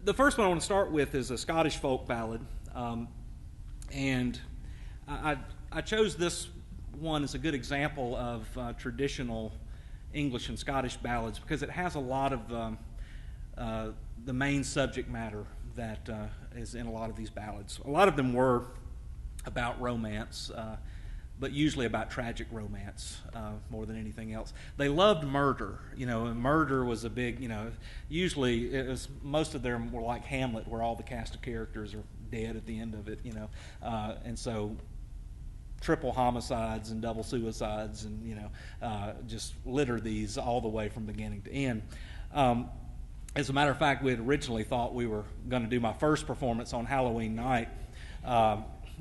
The first one I want to start with is a Scottish folk ballad, and I chose this one as a good example of traditional English and Scottish ballads because it has a lot of the main subject matter that is in a lot of these ballads. A lot of them were about romance, but usually about tragic romance more than anything else. They loved murder, and murder was a big, usually it was, most of them were like Hamlet, where all the cast of characters are dead at the end of it, and so triple homicides and double suicides and, just litter these all the way from beginning to end. As a matter of fact, we had originally thought we were going to do my first performance on Halloween night,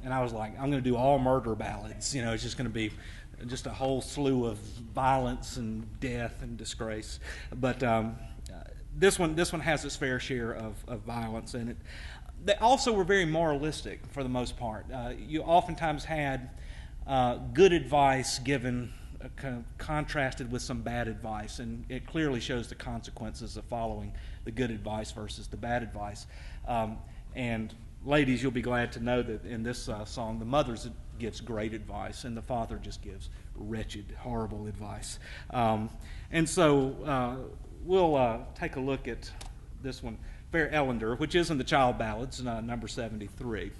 and I was like, I'm going to do all murder ballads. It's just going to be just a whole slew of violence and death and disgrace. But this one has its fair share of violence in it. They also were very moralistic for the most part. You oftentimes had good advice given contrasted with some bad advice, and it clearly shows the consequences of following the good advice versus the bad advice. And ladies, you'll be glad to know that in this song, the mother gives great advice, and the father just gives wretched, horrible advice. And so we'll take a look at this one, Fair Ellender, which is in the Child Ballads, number 73.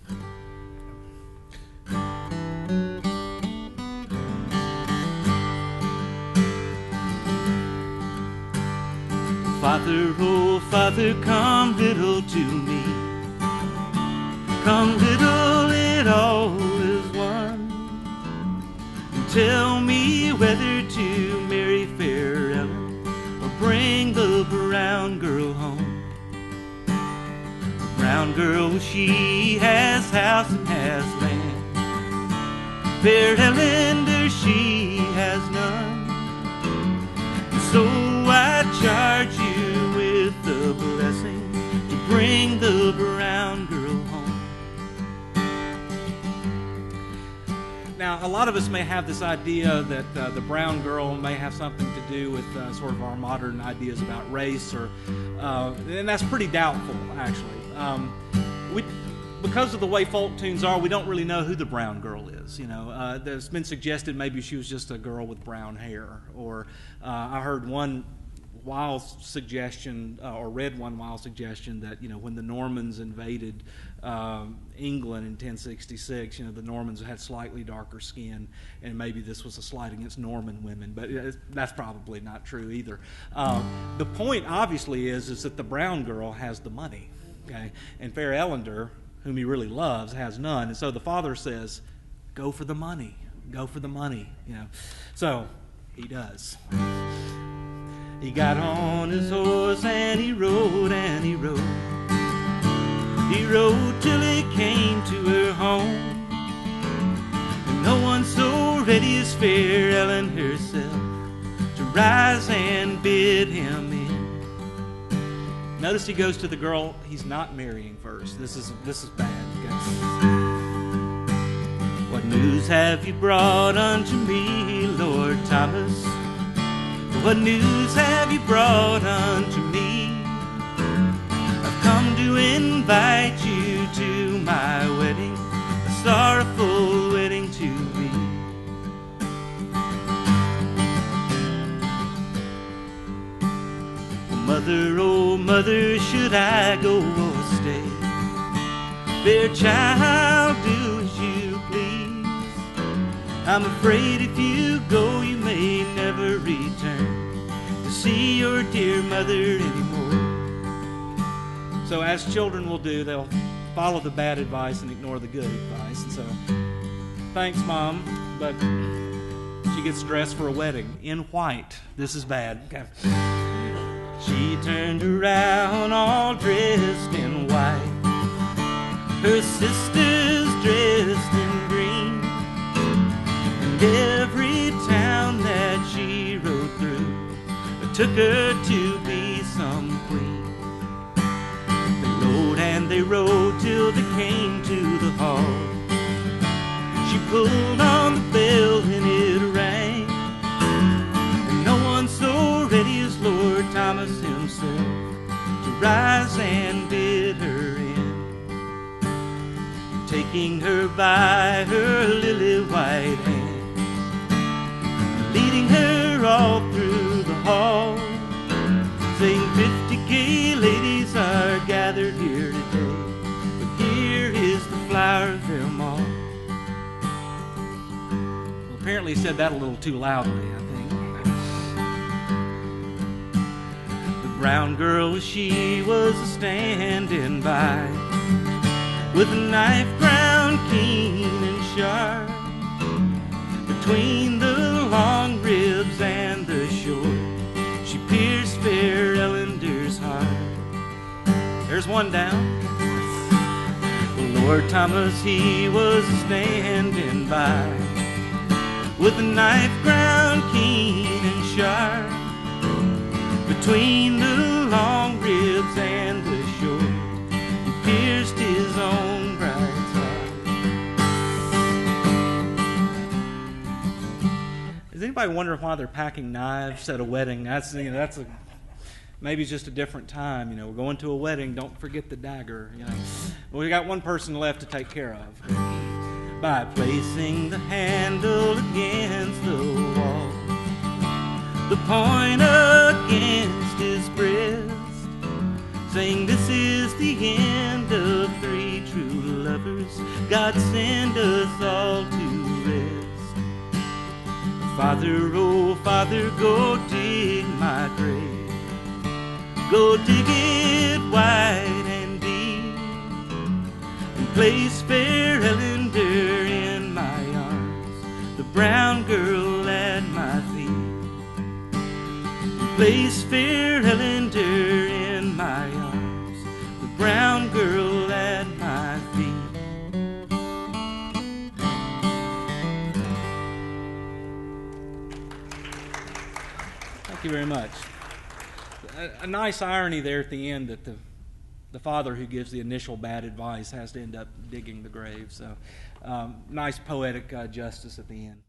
Father, oh Father, come riddle to me. Come riddle it all is one. And tell me whether to marry fair Ellen or bring the brown girl home. The brown girl, she has house and has land. Fair Ellender, she has none. And so I charge you with the blessing to bring the brown girl home. Now, a lot of us may have this idea that the brown girl may have something to do with sort of our modern ideas about race, and that's pretty doubtful, actually. Because of the way folk tunes are, we don't really know who the brown girl is. There's been suggested maybe she was just a girl with brown hair, or I heard one wild suggestion, or read one wild suggestion that when the Normans invaded England in 1066, the Normans had slightly darker skin, and maybe this was a slight against Norman women, but that's probably not true either. The point obviously is that the brown girl has the money, okay, and Fair Ellender, whom he really loves, has none, and so the father says, "Go for the money, go for the money," So he does. He got on his horse and he rode and he rode. He rode till he came to her home. And no one so ready as Fair Ellen herself to rise and bid him in. Notice he goes to the girl he's not marrying first. This is bad, guys. What news have you brought unto me, Lord Thomas? What news have you brought unto me? I've come to invite you to my wedding, a sorrowful wedding to me. Mother, oh mother, should I go or stay? Fair child, do as you please. I'm afraid if you go, you may never return to see your dear mother anymore. So as children will do, they'll follow the bad advice and ignore the good advice. And so, thanks, Mom, but she gets dressed for a wedding in white. This is bad. Okay. She turned around all dressed in white. Her sisters dressed in green. And every town that she rode through took her to be some queen. They rode and they rode till they came to the hall. She pulled on the bell and it rang. And no one so ready as Lord Thomas himself to rise and bid taking her by her lily white hand, leading her all through the hall, saying 50 gay ladies are gathered here today, but here is the flower of them all. Well, apparently he said that a little too loudly, I think. The brown girl, she was a-standing by, with a knife ground keen and sharp, between the long ribs and the short, she pierced fair Ellender's heart. There's one down. Well, Lord Thomas, he was standing by, with a knife ground keen and sharp, between the long ribs and the short, he pierced his own bride's heart. Does anybody wonder why they're packing knives at a wedding? That's maybe it's just a different time. We're going to a wedding. Don't forget the dagger. Well, we got one person left to take care of. By placing the handle against the wall, the point against his breast, saying, "This is the end of 3 true lovers. God send us all to rest. Father, oh Father, go dig my grave. Go dig it wide and deep, and place fair Ellender in my arms, the brown girl at my feet. Place fair Ellender in my arms, the brown girl at my feet." Thank you very much. A nice irony there at the end that the father who gives the initial bad advice has to end up digging the grave. So nice poetic justice at the end.